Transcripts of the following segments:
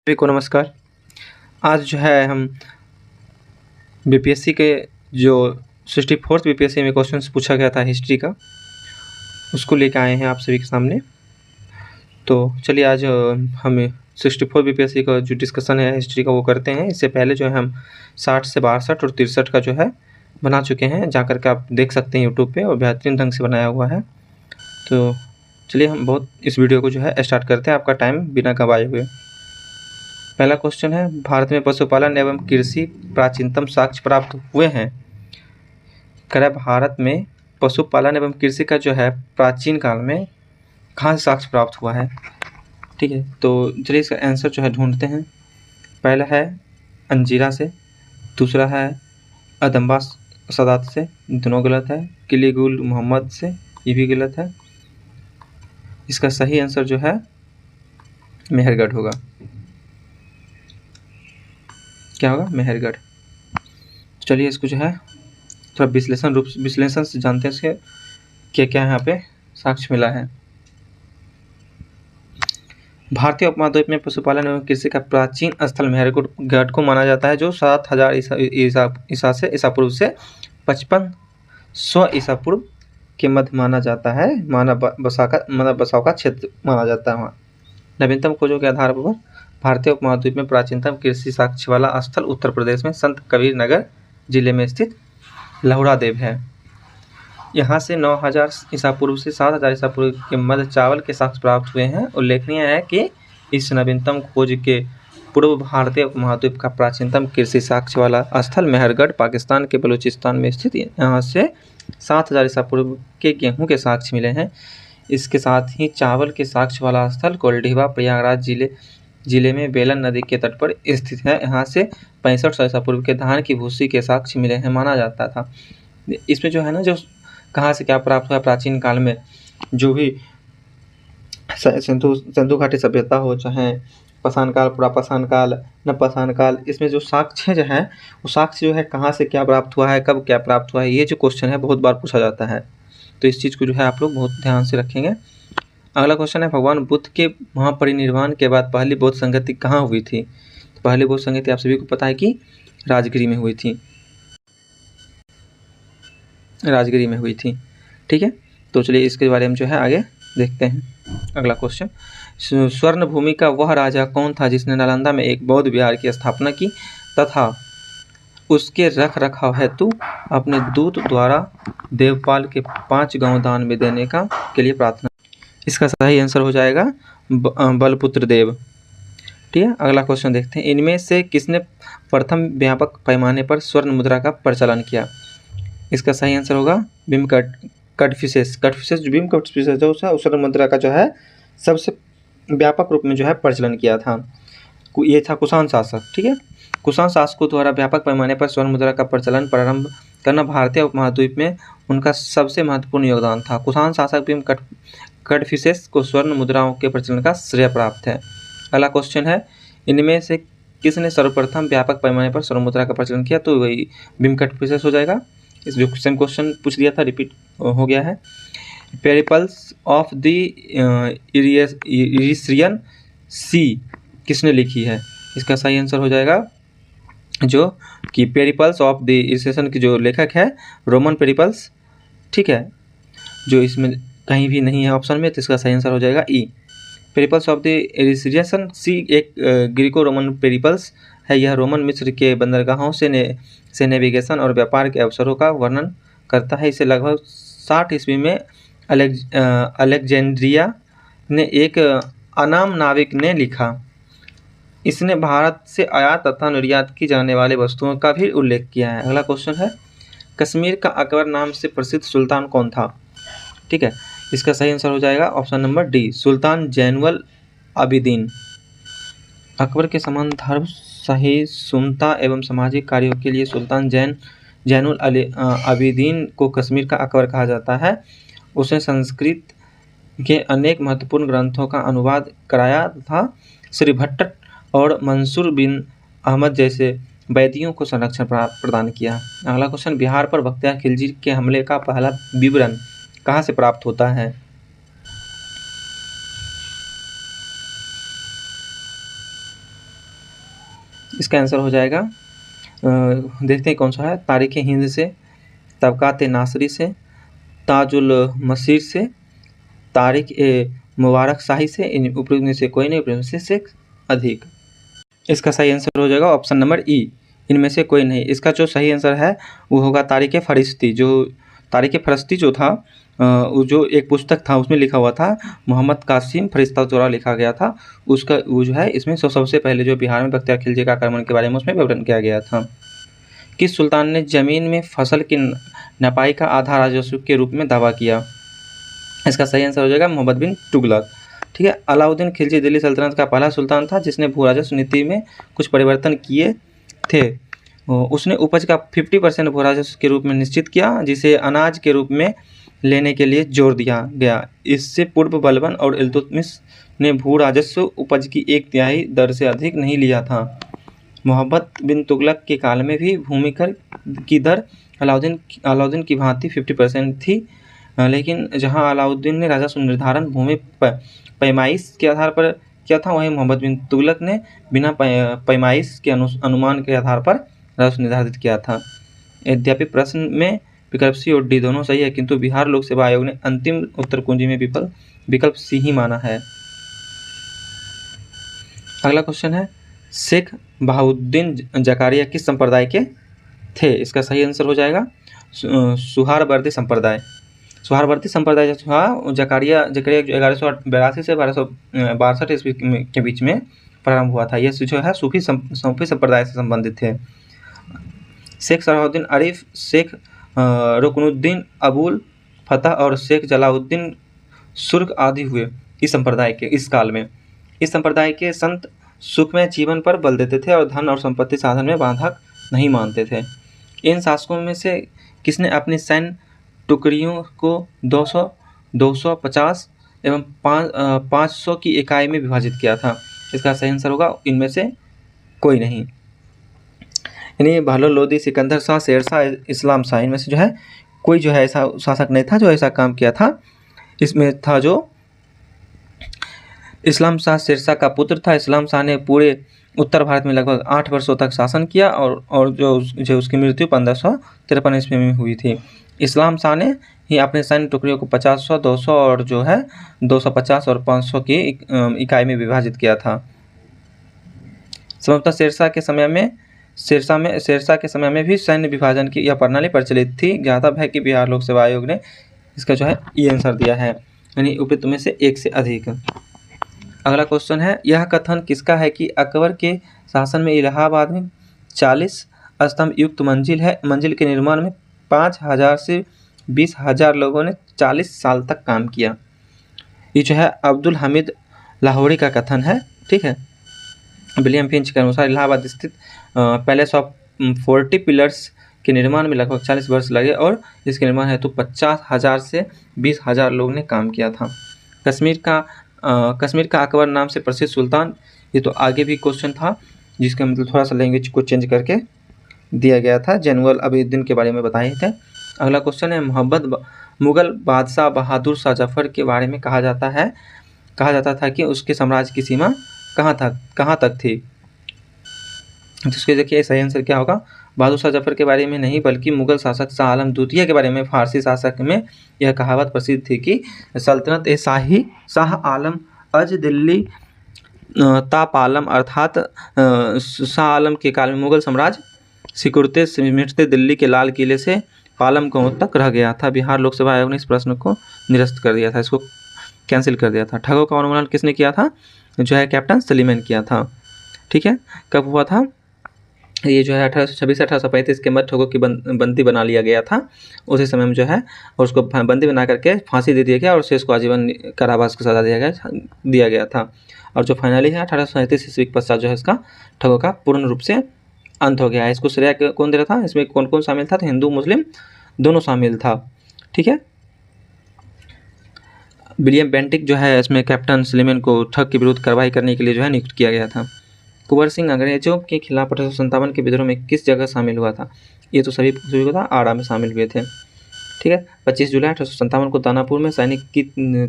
सभी को नमस्कार। आज जो है हम बीपीएससी के जो 64th बीपीएससी में क्वेश्चंस पूछा गया था हिस्ट्री का, उसको लेकर आए हैं आप सभी के सामने। तो चलिए आज हम 64 बीपीएससी का जो डिस्कशन है हिस्ट्री का वो करते हैं। इससे पहले जो है हम 60 से 62 और 63 का जो है बना चुके हैं, जाकर के आप देख सकते हैं यूट्यूब पे, और बेहतरीन ढंग से बनाया हुआ है। तो चलिए हम इस वीडियो को जो है स्टार्ट करते हैं आपका टाइम बिना गंवाए हुए। पहला क्वेश्चन है, भारत में पशुपालन एवं कृषि प्राचीनतम साक्ष्य प्राप्त हुए हैं। कह भारत में पशुपालन एवं कृषि का जो है प्राचीन काल में कहाँ से साक्ष्य प्राप्त हुआ है। ठीक है, तो चलिए इसका आंसर जो है ढूंढते हैं। पहला है अंजीरा से, दूसरा है अदम्बा सदात से, दोनों गलत है। किलीगुल मोहम्मद से, ये भी गलत है। इसका सही आंसर जो है मेहरगढ़ होगा। क्या होगा? मेहरगढ़। चलिए इसको जो है थोड़ा विश्लेषण से जानते हैं इसके क्या क्या यहाँ पे साक्ष्य मिला है। भारतीय उपमहाद्वीप में पशुपालन एवं कृषि का प्राचीन स्थल मेहरगढ़ को माना जाता है, जो 7000 ईसा से ईसा पूर्व से 5500 ईसा पूर्व के मध्य माना जाता है। बसाव का क्षेत्र माना जाता है। वहाँ नवीनतम खोजों के आधार पर भारतीय उपमहाद्वीप में प्राचीनतम कृषि साक्ष्य वाला स्थल उत्तर प्रदेश में संत कबीर नगर जिले में स्थित लहुरा देव है। यहाँ से 9000 ईसा पूर्व से 7000 ईसा पूर्व के मध्य चावल के साक्ष्य प्राप्त हुए हैं। उल्लेखनीय है कि इस नवीनतम खोज के पूर्व भारतीय उपमहाद्वीप का प्राचीनतम कृषि साक्ष्य वाला स्थल मेहरगढ़ पाकिस्तान के बलूचिस्तान में स्थित, यहाँ से 7000 ईसा पूर्व के गेहूँ के साक्ष्य मिले हैं। इसके साथ ही चावल के साक्ष्य वाला स्थल कोल्डीवा प्रयागराज जिले में बेलन नदी के तट पर स्थित है। यहाँ से 6500 ईसा पूर्व के धान की भूसी के साक्ष्य मिले हैं माना जाता था। इसमें जो है ना, जो कहाँ से क्या प्राप्त हुआ प्राचीन काल में, जो भी सिंधु घाटी सभ्यता हो, चाहे पाषाण काल, पूरा पाषाण काल, नवपाषाण काल, इसमें जो साक्ष्य जो है वो साक्ष्य जो है कहाँ से क्या प्राप्त हुआ है, कब क्या प्राप्त हुआ है, ये जो क्वेश्चन है बहुत बार पूछा जाता है। तो इस चीज़ को जो है आप लोग बहुत ध्यान से रखेंगे। अगला क्वेश्चन है, भगवान बुद्ध के महापरिनिर्वाण के बाद पहली बौद्ध संगति कहाँ हुई थी। तो पहली बौद्ध संगति आप सभी को पता है कि राजगिरी में हुई थी। राजगिरी में हुई थी। ठीक है, तो चलिए इसके बारे में जो है आगे देखते हैं। अगला क्वेश्चन, स्वर्ण भूमि का वह राजा कौन था जिसने नालंदा में एक बौद्ध विहार की स्थापना की तथा उसके रख रखाव हेतु अपने दूत द्वारा देवपाल के 5 गांव दान में देने के लिए प्रार्थना। इसका सही आंसर हो जाएगा बलपुत्र देव। ठीक है, अगला क्वेश्चन देखते हैं, इनमें से किसने प्रथम व्यापक पैमाने पर स्वर्ण मुद्रा का प्रचलन किया। इसका सही आंसर होगा भीम कटफिसेस। जो भीम कटफिसेस जो स्वर्ण मुद्रा का जो है सबसे व्यापक रूप में जो है प्रचलन किया था। ये था कुषाण शासक। ठीक है, कुषाण शासकों द्वारा व्यापक पैमाने पर स्वर्ण मुद्रा का प्रचलन प्रारंभ करना भारतीय उपमहाद्वीप में उनका सबसे महत्वपूर्ण योगदान था। कुषाण शासक भीम कटफिसेस को स्वर्ण मुद्राओं के प्रचलन का श्रेय प्राप्त है। अगला क्वेश्चन है, इनमें से किसने सर्वप्रथम व्यापक पैमाने पर स्वर्ण मुद्रा का प्रचलन किया। तो वही भीम कटफिसेस हो जाएगा। इस जो सेम क्वेश्चन पूछ दिया था रिपीट हो गया है। पेरिपल्स ऑफ द इरिश्रियन सी किसने लिखी है। इसका सही आंसर हो जाएगा जो कि पेरिपल्स ऑफ द इरिश्रियन की जो लेखक है रोमन पेरिपल्स। ठीक है, जो इसमें कहीं भी नहीं है ऑप्शन में, तो इसका सही आंसर हो जाएगा ई। पेरिपल्स ऑफ द इरिश्रियन सी एक ग्रीको रोमन पेरिपल्स है। यह रोमन मिस्र के बंदरगाहों से नेविगेशन और व्यापार के अवसरों का वर्णन करता है। इसे लगभग 60 ईस्वी में अलेक्जेंड्रिया ने एक अनाम नाविक ने लिखा। इसने भारत से आयात तथा निर्यात की जाने वाली वस्तुओं का भी उल्लेख किया है। अगला क्वेश्चन है, कश्मीर का अकबर नाम से प्रसिद्ध सुल्तान कौन था। ठीक है, इसका सही आंसर हो जाएगा ऑप्शन नंबर डी, सुल्तान जैनुल आबिदीन। अकबर के समान धर्म सहिष्णुता एवं सामाजिक कार्यों के लिए सुल्तान जैनुल आबिदीन को कश्मीर का अकबर कहा जाता है। उसने संस्कृत के अनेक महत्वपूर्ण ग्रंथों का अनुवाद कराया तथा श्री भट्ट और मंसूर बिन अहमद जैसे वैदियों को संरक्षण प्रदान किया। अगला क्वेश्चन, बिहार पर बख्तियार खिलजी के हमले का पहला विवरण कहाँ से प्राप्त होता है। इसका आंसर हो जाएगा, देखते हैं कौन सा है, तारीख़ हिंद से, तबक़ात नासरी से, ताजुल मसीर से, तारीख़ मुबारक शाही से, इन उपरोक्त में से कोई नहीं, उपरोक्त में से अधिक। इसका सही आंसर हो जाएगा ऑप्शन नंबर ई, इनमें से कोई नहीं। इसका जो सही आंसर है वो होगा तारीख़ फ़रिश्ती। जो तारीख़ फ़रिश्ती जो था, वो जो एक पुस्तक था उसमें लिखा हुआ था, मोहम्मद कासिम फ़रिश्ता द्वारा लिखा गया था। उसका वो जो है इसमें सबसे पहले जो बिहार में बख्तियार खिलजी का आक्रमण के बारे में उसमें विवरण किया गया था। किस सुल्तान ने ज़मीन में फसल की नपाई का आधा राजस्व के रूप में दावा किया? इसका सही आंसर हो जाएगा मोहम्मद बिन तुगलक। ठीक है, अलाउद्दीन खिलजी दिल्ली सल्तनत का पहला सुल्तान था जिसने भू राजस्व नीति में कुछ परिवर्तन किए थे। उसने उपज का 50% भू राजस्व के रूप में निश्चित किया, जिसे अनाज के रूप में लेने के लिए जोर दिया गया। इससे पूर्व बलबन और इल्तुतमिश ने भू राजस्व उपज की 1/3 दर से अधिक नहीं लिया था। मोहम्मद बिन तुगलक के काल में भी भूमि कर की दर अलाउद्दीन की भांति 50% थी, लेकिन जहां अलाउद्दीन ने राजस्व निर्धारण भूमि पैमाइश के आधार पर किया था, वहीं मोहम्मद बिन तुगलक ने बिना पैमाइश के अनुमान के आधार पर राजस्व निर्धारित किया था। यद्यपि प्रश्न में विकल्प सी और डी दोनों सही है, किंतु बिहार लोक सेवा आयोग ने अंतिम उत्तर कुंजी में विकल्प सी ही माना है। अगला क्वेश्चन है, शेख बहाउद्दीन जकारिया किस संप्रदाय के थे? इसका सही आंसर हो जाएगा सुहारवर्दी संप्रदाय। सुहारवर्दी संप्रदाय जो था, जकारिया 1182 से 1262 ईस्वी के बीच में प्रारंभ हुआ था। यह जो है सूफी संप्रदाय से संबंधित थे। शेख सलाहुद्दीन आरिफ, शेख रुकनुद्दीन अबुल फतह और शेख जलालुद्दीन सुर्ख आदि हुए इस संप्रदाय के इस काल में। इस संप्रदाय के संत सुखमय जीवन पर बल देते थे और धन और संपत्ति साधन में बाधक नहीं मानते थे। इन शासकों में से किसने अपनी सैन्य टुकड़ियों को 200, 250 एवं 500 की इकाई में विभाजित किया था? इसका सही आंसर होगा इनमें से कोई नहीं, यानी बहलोल लोदी, सिकंदर शाह, शेरशाह, इस्लाम शाह, इनमें से जो है कोई जो है ऐसा शासक नहीं था जो ऐसा काम किया था। इसमें था जो इस्लाम शाह शेरशाह का पुत्र था। इस्लाम शाह ने पूरे उत्तर भारत में लगभग 8 वर्षों तक शासन किया और जो उसकी मृत्यु 1553 ईस्वी में हुई थी। इस्लाम शाह ने ही अपने सैन्य टुकड़ियों को 50, 100, 200 और जो है 250 और 500 की इकाई में विभाजित किया था। संभवतः शेरशाह के समय में भी सैन्य विभाजन की यह प्रणाली प्रचलित थी। ज्ञातव्य है कि बिहार लोक सेवा आयोग ने इसका जो है ये आंसर दिया है, यानी उपयुक्त में से एक से अधिक। अगला क्वेश्चन है, यह कथन किसका है कि अकबर के शासन में इलाहाबाद में 40 स्तंभ युक्त मंजिल के निर्माण में 5000 से 20,000 लोगों ने 40 साल तक काम किया? ये जो है अब्दुल हमीद लाहौरी का कथन है। ठीक है, विलियम फिंच के अनुसार इलाहाबाद स्थित पैलेस ऑफ 40 पिलर्स के निर्माण में लगभग 40 वर्ष लगे और इसके निर्माण हेतु 50,000 से 20,000 लोगों ने काम किया था। कश्मीर का अकबर नाम से प्रसिद्ध सुल्तान, ये तो आगे भी क्वेश्चन था जिसका मतलब थोड़ा सा लैंग्वेज को चेंज करके दिया गया था। जैनुल अबीदुद्दीन के बारे में बताए थे। अगला क्वेश्चन है, मुगल बादशाह बहादुर शाह जफर के बारे में कहा जाता था कि उसके साम्राज्य की सीमा कहाँ तक थी? जिसके देखिए सही आंसर क्या होगा, बहादुर शाह जफर के बारे में नहीं बल्कि मुगल शासक शाह आलम द्वितीय के बारे में फारसी शासक में यह कहावत प्रसिद्ध थी कि सल्तनत ए शाही शाह आलम अज दिल्ली तापालम, अर्थात शाह आलम के काल में मुगल साम्राज्य सिकुड़ते सिमटते दिल्ली के लाल किले से पालम गांव तक रह गया था। बिहार लोक सेवा आयोग ने इस प्रश्न को निरस्त कर दिया था, इसको कैंसिल कर दिया था। ठगों का उन्मूलन किसने किया था? जो है कैप्टन सलीमैन किया था। ठीक है, कब हुआ था? ये जो है 1826 से 1835 के मध्य ठगों की बंदी बना लिया गया था। उसी समय में जो है और उसको बंदी बना करके फांसी दे दिया गया और शेष को आजीवन कारावास की सजा दिया गया था। और जो फाइनली है 1837 ईस्वी के पश्चात जो है इसका ठगों का पूर्ण रूप से अंत हो गया है। इसको श्रेय कौन दे रहा था? इसमें कौन कौन शामिल था? तो हिंदू मुस्लिम दोनों शामिल था। ठीक है, विलियम बेंटिक जो है इसमें कैप्टन सलीमैन को ठग के विरुद्ध कार्रवाई करने के लिए जो है नियुक्त किया गया था। कुंवर सिंह अंग्रेजों के खिलाफ 1857 के विद्रोह में किस जगह शामिल हुआ था? ये तो सभी को था, आरा में शामिल हुए थे। ठीक है। 25 जुलाई 1857 को दानापुर में सैनिक की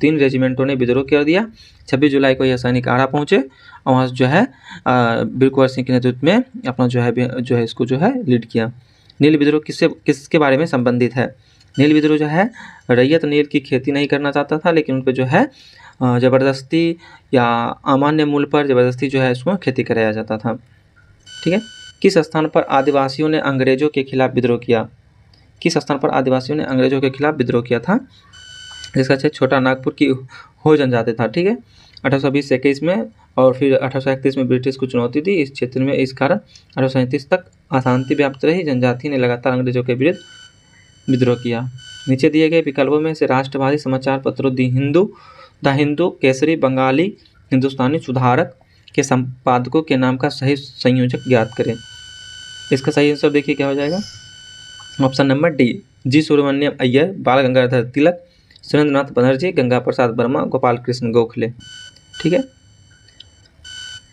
3 रेजिमेंटों ने विद्रोह कर दिया। 26 जुलाई को यह सैनिक आरा पहुँचे और वहाँ जो है वीर कुंवर सिंह के नेतृत्व में अपना जो है इसको जो है लीड किया। नील विद्रोह किसके बारे में संबंधित है? नील विद्रोह जो है रैयत नील की खेती नहीं करना चाहता था, लेकिन उन पर जो है ज़बरदस्ती या अमान्य मूल्य पर ज़बरदस्ती जो है इसको खेती कराया जाता था। ठीक है। किस स्थान पर आदिवासियों ने अंग्रेजों के खिलाफ विद्रोह किया? किस स्थान पर आदिवासियों ने अंग्रेजों के खिलाफ विद्रोह किया था? जिसका क्षेत्र छोटा नागपुर की हो जनजाति था। ठीक है। 1820 से 21 में और फिर 1831 में ब्रिटिश को चुनौती दी इस क्षेत्र में। इस कारण 1837 तक अशांति व्याप्त रही। जनजाति ने लगातार अंग्रेजों के विरुद्ध विद्रोह किया। नीचे दिए गए विकल्पों में से राष्ट्रवादी समाचार पत्रों द हिंदू, केसरी, बंगाली, हिंदुस्तानी सुधारक के संपादकों के नाम का सही संयोजक ज्ञात करें। इसका सही आंसर देखिए क्या हो जाएगा। ऑप्शन नंबर डी, जी सुब्रमण्यम अय्यर, बाल गंगाधर तिलक, सुरेंद्रनाथ बनर्जी, गंगा प्रसाद वर्मा, गोपाल कृष्ण गोखले। ठीक है।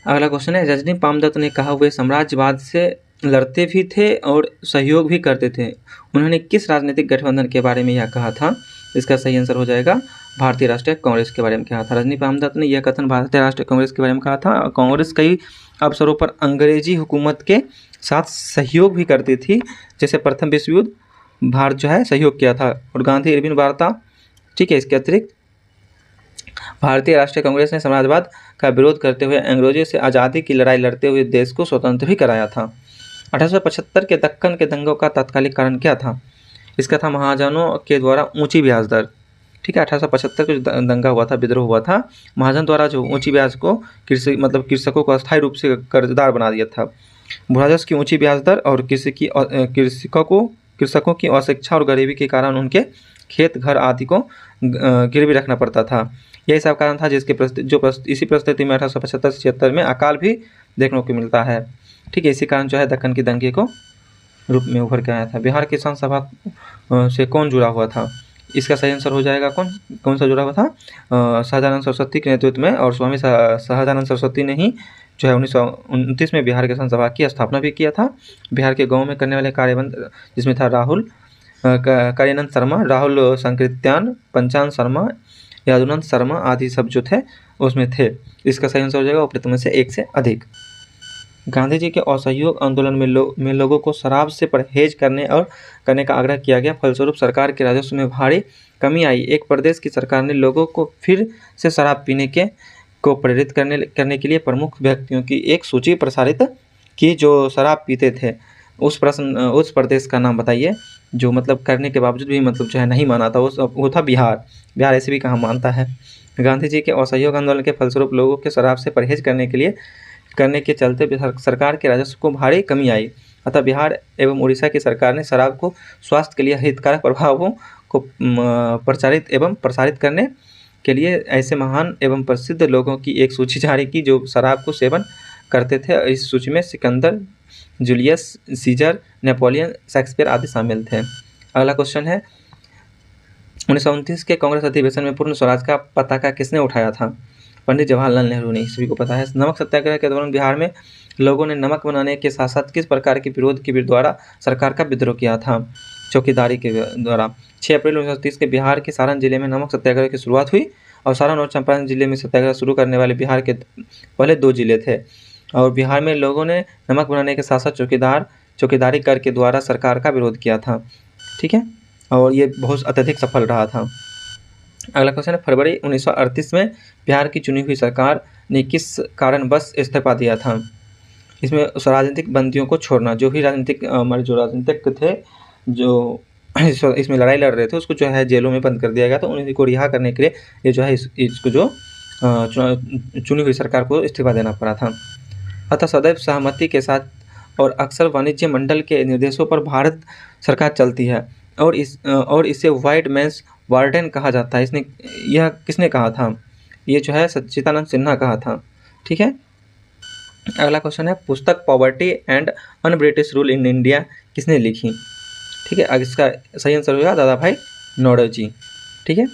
अगला क्वेश्चन है, रजनी पामदत्त ने कहा वे साम्राज्यवाद से लड़ते भी थे और सहयोग भी करते थे। उन्होंने किस राजनीतिक गठबंधन के बारे में यह कहा था? इसका सही आंसर हो जाएगा भारतीय राष्ट्रीय कांग्रेस के बारे में कहा था। रजनी पामदत्त ने यह कथन भारतीय राष्ट्रीय कांग्रेस के बारे में कहा था। कांग्रेस कई अवसरों पर अंग्रेजी हुकूमत के साथ सहयोग भी करती थी, जैसे प्रथम विश्व युद्ध भारत जो है सहयोग किया था और गांधी इरविन वार्ता। ठीक है। इसके अतिरिक्त भारतीय राष्ट्रीय कांग्रेस ने साम्राज्यवाद का विरोध करते हुए अंग्रेजों से आज़ादी की लड़ाई लड़ते हुए देश को स्वतंत्र भी कराया था। 1875 के दक्कन के दंगों का तात्कालिक कारण क्या था? इसका था महाजनों के द्वारा ऊंची ब्याज दर। ठीक है। 1875 को जो दंगा हुआ था, विद्रोह हुआ था, महाजन द्वारा जो ऊंची ब्याज को कृषकों को अस्थायी रूप से कर्जदार बना दिया था। भूराजस्व की ऊंची ब्याज दर और कृषकों की अशिक्षा और गरीबी के कारण उनके खेत घर आदि को गिरवी रखना पड़ता था। यही सब कारण था जिसके इसी परिस्थिति में 1875-76 में अकाल भी देखने को मिलता है। ठीक है। इसी कारण जो है दक्कन के दंगे को रूप में उभर के आया था। बिहार किसान सभा से कौन जुड़ा हुआ था? इसका सही आंसर हो जाएगा कौन सा जुड़ा हुआ था? सहजानंद सरस्वती के नेतृत्व में, और स्वामी सहजानंद सरस्वती ने ही जो है 1929 में बिहार किसान सभा की स्थापना भी किया था। बिहार के गाँव में करने वाले कार्यबंद जिसमें था कार्यानंद शर्मा, राहुल संकृत्यान, पंचान शर्मा, यादुनंद शर्मा आदि सब जो थे उसमें थे। इसका सही आंसर हो जाएगा उपरोक्त में से एक से अधिक। गांधी जी के असहयोग आंदोलन में लोगों को शराब से परहेज करने का आग्रह किया गया। फलस्वरूप सरकार के राजस्व में भारी कमी आई। एक प्रदेश की सरकार ने लोगों को फिर से शराब पीने को प्रेरित करने के लिए प्रमुख व्यक्तियों की एक सूची प्रसारित की जो शराब पीते थे। उस प्रदेश का नाम बताइए जो मतलब करने के बावजूद भी मतलब जो है नहीं माना था। वो था बिहार। बिहार ऐसे भी कहाँ मानता है। गांधी जी के असहयोग आंदोलन के फलस्वरूप लोगों के शराब से परहेज करने के चलते सरकार के राजस्व को भारी कमी आई। अतः बिहार एवं उड़ीसा की सरकार ने शराब को स्वास्थ्य के लिए हितकारक प्रभावों को प्रसारित करने के लिए ऐसे महान एवं प्रसिद्ध लोगों की एक सूची जारी की जो शराब को सेवन करते थे। इस सूची में Sikandar, Julius Caesar, Napoleon, Shakespeare आदि शामिल थे। अगला क्वेश्चन है, 1929 के कांग्रेस अधिवेशन में पूर्ण स्वराज का पताका किसने उठाया था? पंडित जवाहरलाल नेहरू ने। सभी को पता है। नमक सत्याग्रह के दौरान बिहार में लोगों ने नमक बनाने के साथ साथ किस प्रकार के विरोध के द्वारा सरकार का विद्रोह किया था? चौकीदारी के द्वारा। 6 अप्रैल 1930 के बिहार के सारण जिले में नमक सत्याग्रह की शुरुआत हुई और सारण और चंपारण जिले में सत्याग्रह शुरू करने वाले बिहार के पहले 2 जिले थे। और बिहार में लोगों ने नमक बनाने के साथ साथ चौकीदारी कर के द्वारा सरकार का विरोध किया था। ठीक है। और ये बहुत अत्यधिक सफल रहा था। अगला क्वेश्चन है, फरवरी 1938 में बिहार की चुनी हुई सरकार ने किस कारणवश इस्तीफा दिया था? इसमें राजनीतिक बंदियों को छोड़ना। जो भी हमारे जो राजनीतिक थे जो इसमें लड़ाई लड़ रहे थे उसको जो है जेलों में बंद कर दिया गया। तो उन्हीं को रिहा करने के लिए ये जो है इसको जो चुनी हुई सरकार को इस्तीफा देना पड़ा था। अतः सदैव सहमति के साथ और अक्सर वाणिज्य मंडल के निर्देशों पर भारत सरकार चलती है और इसे व्हाइट मैन्स वार्डन कहा जाता है। यह किसने कहा था? ये जो है सच्चिदानंद सिन्हा कहा था। ठीक है। अगला क्वेश्चन है, पुस्तक poverty and un British rule in India किसने लिखी? ठीक है। इसका सही आंसर होगा दादा भाई नौरोजी। ठीक है।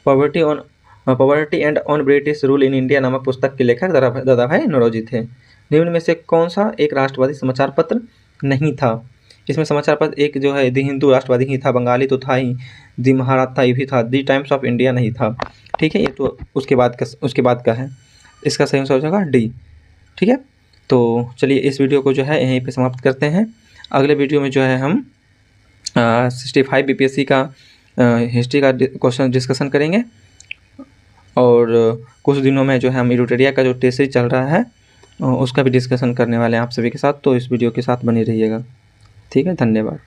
Poverty and on British rule in India नामक पुस्तक के लेखक दादा भाई नौरोजी थे। निम्न में से कौन सा एक राष्ट्रवादी समाचार पत्र नहीं था? इसमें समाचार पत्र एक जो है दी हिंदू राष्ट्रवादी ही था, बंगाली तो था ही, दी महाराष्ट्र भी था, दी टाइम्स ऑफ इंडिया नहीं था। ठीक है, ये तो उसके बाद का है। इसका सही आंसर हो जाएगा डी। ठीक है, तो चलिए इस वीडियो को जो है यहीं पे समाप्त करते हैं। अगले वीडियो में जो है हम 65 बीपीएससी का हिस्ट्री का क्वेश्चन डिस्कशन करेंगे, और कुछ दिनों में जो है हम इरोटेरिया का जो टेस्ट सीरीज चल रहा है उसका भी डिस्कशन करने वाले हैं आप सभी के साथ। तो इस वीडियो के साथ बने रहिएगा। ठीक है, धन्यवाद।